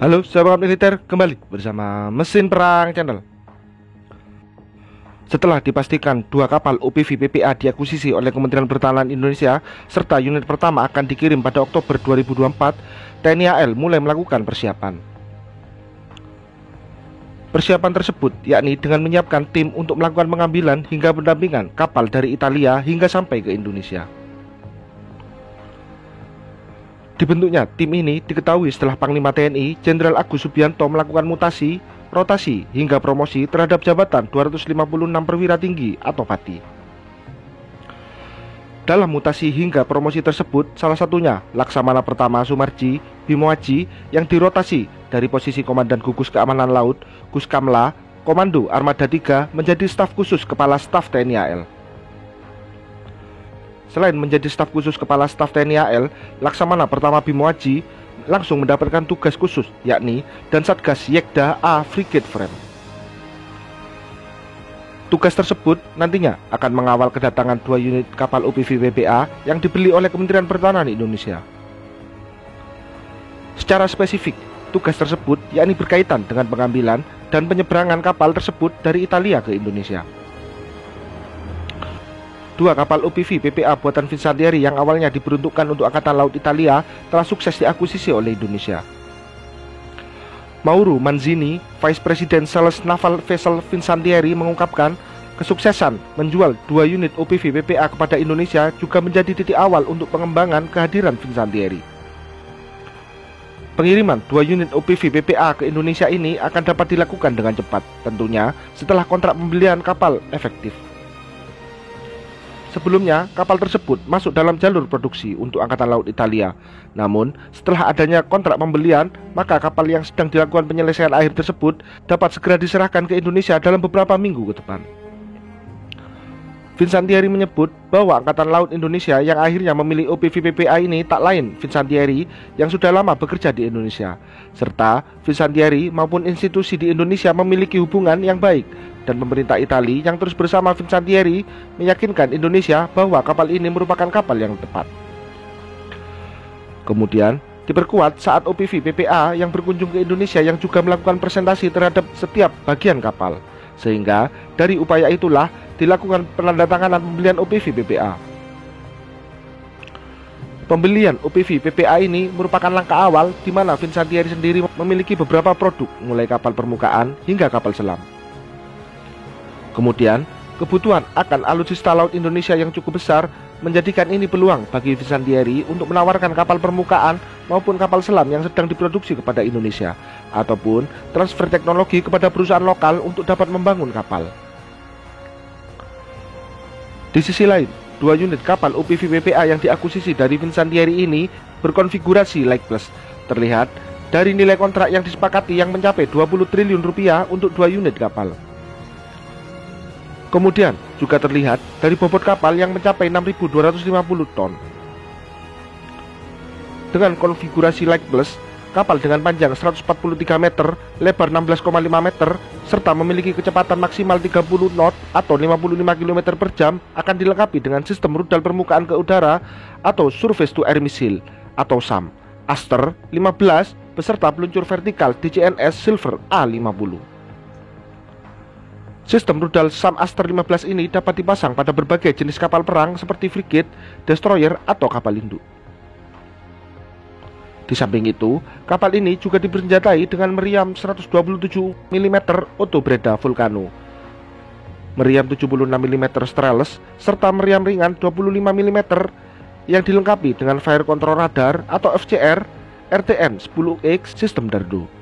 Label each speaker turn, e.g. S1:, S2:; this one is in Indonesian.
S1: Halo sahabat militer, kembali bersama Mesin Perang Channel. Setelah dipastikan dua kapal OPV PPA diakuisisi oleh Kementerian Pertahanan Indonesia serta unit pertama akan dikirim pada Oktober 2024, TNI AL mulai melakukan persiapan. Persiapan tersebut yakni dengan menyiapkan tim untuk melakukan pengambilan hingga pendampingan kapal dari Italia hingga sampai ke Indonesia. Dibentuknya tim ini diketahui setelah Panglima TNI Jenderal Agus Subianto melakukan mutasi, rotasi, hingga promosi terhadap jabatan 256 perwira tinggi atau PATI. Dalam mutasi hingga promosi tersebut, salah satunya Laksamana Pertama Sumarji Bimo Aji yang dirotasi dari posisi Komandan Gugus Keamanan Laut, Guskamla, Komando Armada 3 menjadi staf khusus Kepala Staf TNI AL. Selain menjadi staf khusus Kepala Staf TNI AL, Laksamana Pertama Bimo Aji langsung mendapatkan tugas khusus yakni Dan Satgas Yekda A Frigate Frame. Tugas tersebut nantinya akan mengawal kedatangan dua unit kapal OPV PPA yang dibeli oleh Kementerian Pertahanan Indonesia. Secara spesifik, tugas tersebut yakni berkaitan dengan pengambilan dan penyeberangan kapal tersebut dari Italia ke Indonesia. Dua kapal OPV PPA buatan Fincantieri yang awalnya diperuntukkan untuk Angkatan Laut Italia telah sukses diakuisisi oleh Indonesia. Mauro Manzini, Vice President Sales Naval Vessel Fincantieri mengungkapkan, kesuksesan menjual dua unit OPV PPA kepada Indonesia juga menjadi titik awal untuk pengembangan kehadiran Fincantieri. Pengiriman dua unit OPV PPA ke Indonesia ini akan dapat dilakukan dengan cepat, tentunya setelah kontrak pembelian kapal efektif. Sebelumnya, kapal tersebut masuk dalam jalur produksi untuk Angkatan Laut Italia. Namun, setelah adanya kontrak pembelian, maka kapal yang sedang dilakukan penyelesaian akhir tersebut dapat segera diserahkan ke Indonesia dalam beberapa minggu ke depan. Fincantieri menyebut bahwa Angkatan Laut Indonesia yang akhirnya memilih OPV PPA ini tak lain Fincantieri yang sudah lama bekerja di Indonesia, serta Fincantieri maupun institusi di Indonesia memiliki hubungan yang baik, dan pemerintah Italia yang terus bersama Fincantieri meyakinkan Indonesia bahwa kapal ini merupakan kapal yang tepat. Kemudian diperkuat saat OPV PPA yang berkunjung ke Indonesia yang juga melakukan presentasi terhadap setiap bagian kapal, sehingga dari upaya itulah dilakukan penandatanganan pembelian OPV PPA. Pembelian OPV PPA ini merupakan langkah awal di mana Fincantieri sendiri memiliki beberapa produk mulai kapal permukaan hingga kapal selam. Kemudian, kebutuhan akan alutsista laut Indonesia yang cukup besar menjadikan ini peluang bagi Fincantieri untuk menawarkan kapal permukaan maupun kapal selam yang sedang diproduksi kepada Indonesia, ataupun transfer teknologi kepada perusahaan lokal untuk dapat membangun kapal. Di sisi lain, dua unit kapal OPV PPA yang diakuisisi dari Fincantieri ini berkonfigurasi Light Plus. Terlihat dari nilai kontrak yang disepakati yang mencapai 20 triliun rupiah untuk dua unit kapal. Kemudian juga terlihat dari bobot kapal yang mencapai 6.250 ton. Dengan konfigurasi Light Plus, kapal dengan panjang 143 meter, lebar 16,5 meter, serta memiliki kecepatan maksimal 30 knot atau 55 km per jam akan dilengkapi dengan sistem rudal permukaan ke udara atau Surface to Air Missile atau SAM Aster 15 beserta peluncur vertikal DCNS Silver A50. Sistem rudal SAM Aster 15 ini dapat dipasang pada berbagai jenis kapal perang seperti frigate, destroyer, atau kapal induk. Di samping itu, kapal ini juga dipersenjatai dengan meriam 127 mm Otto Breda Vulcano, meriam 76 mm Streless, serta meriam ringan 25 mm yang dilengkapi dengan Fire Control Radar atau FCR RTN 10X sistem Dardo.